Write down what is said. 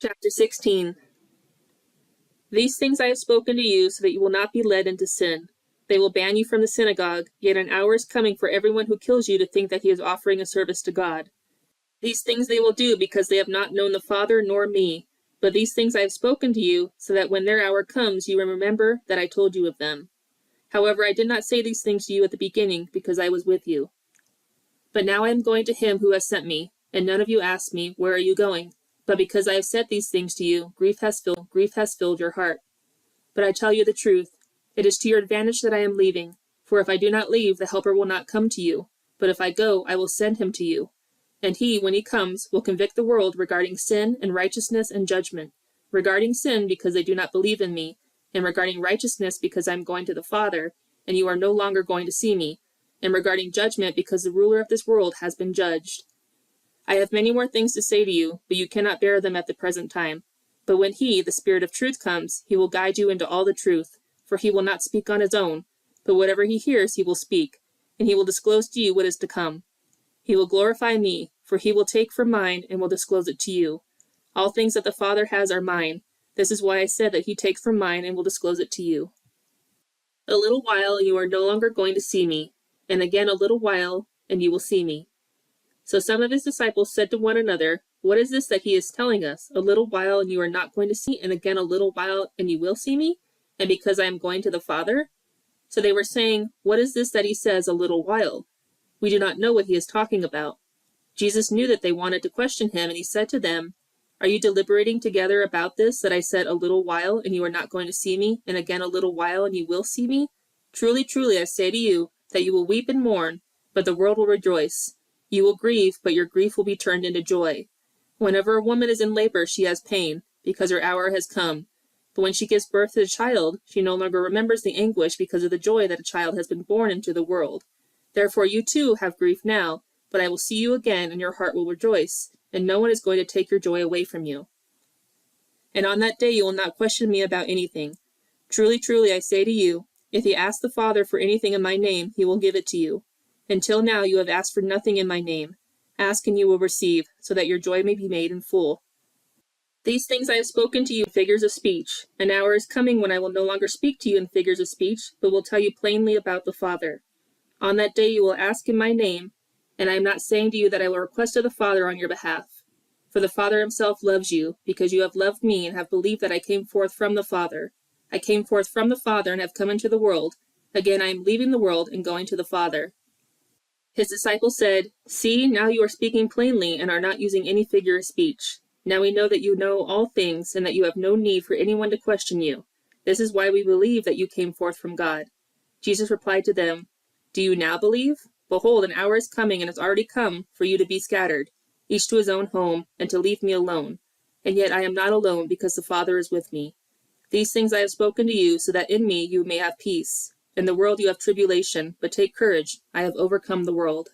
Chapter 16. These things I have spoken to you so that you will not be led into sin. They will ban you from the synagogue, yet an hour is coming for everyone who kills you to think that he is offering a service to God. These things they will do because they have not known the Father nor me. But these things I have spoken to you, so that when their hour comes you will remember that I told you of them. However, I did not say these things to you at the beginning, because I was with you. But now I am going to him who has sent me, and none of you asked me, "Where are you going?" But because I have said these things to you, grief has filled your heart. But I tell you the truth, it is to your advantage that I am leaving. For if I do not leave, the Helper will not come to you. But if I go, I will send him to you. And he, when he comes, will convict the world regarding sin and righteousness and judgment. Regarding sin, because they do not believe in me, and regarding righteousness, because I am going to the Father, and you are no longer going to see me, and regarding judgment, because the ruler of this world has been judged. I have many more things to say to you, but you cannot bear them at the present time. But when he, the Spirit of truth, comes, he will guide you into all the truth, for he will not speak on his own, but whatever he hears he will speak, and he will disclose to you what is to come. He will glorify me, for he will take from mine and will disclose it to you. All things that the Father has are mine. This is why I said that he takes from mine and will disclose it to you. A little while and you are no longer going to see me, and again a little while and you will see me. So some of his disciples said to one another, "What is this that he is telling us? A little while and you are not going to see me, and again a little while and you will see me? And because I am going to the Father?" So they were saying, "What is this that he says, a little while? We do not know what he is talking about." Jesus knew that they wanted to question him, and he said to them, "Are you deliberating together about this, that I said a little while and you are not going to see me, and again a little while and you will see me? Truly, truly, I say to you, that you will weep and mourn, but the world will rejoice. You will grieve, but your grief will be turned into joy. Whenever a woman is in labor, she has pain, because her hour has come. But when she gives birth to a child, she no longer remembers the anguish because of the joy that a child has been born into the world. Therefore you too have grief now, but I will see you again, and your heart will rejoice, and no one is going to take your joy away from you. And on that day you will not question me about anything. Truly, truly, I say to you, if you ask the Father for anything in my name, he will give it to you. Until now you have asked for nothing in my name. Ask and you will receive, so that your joy may be made in full. These things I have spoken to you in figures of speech. An hour is coming when I will no longer speak to you in figures of speech, but will tell you plainly about the Father. On that day you will ask in my name, and I am not saying to you that I will request of the Father on your behalf. For the Father himself loves you, because you have loved me and have believed that I came forth from the Father. I came forth from the Father and have come into the world. Again I am leaving the world and going to the Father." His disciples said, "See, now you are speaking plainly and are not using any figure of speech. Now we know that you know all things and that you have no need for anyone to question you. This is why we believe that you came forth from God." Jesus replied to them, "Do you now believe? Behold, an hour is coming and has already come for you to be scattered, each to his own home, and to leave me alone. And yet I am not alone, because the Father is with me. These things I have spoken to you, so that in me you may have peace. In the world you have tribulation, but take courage, I have overcome the world."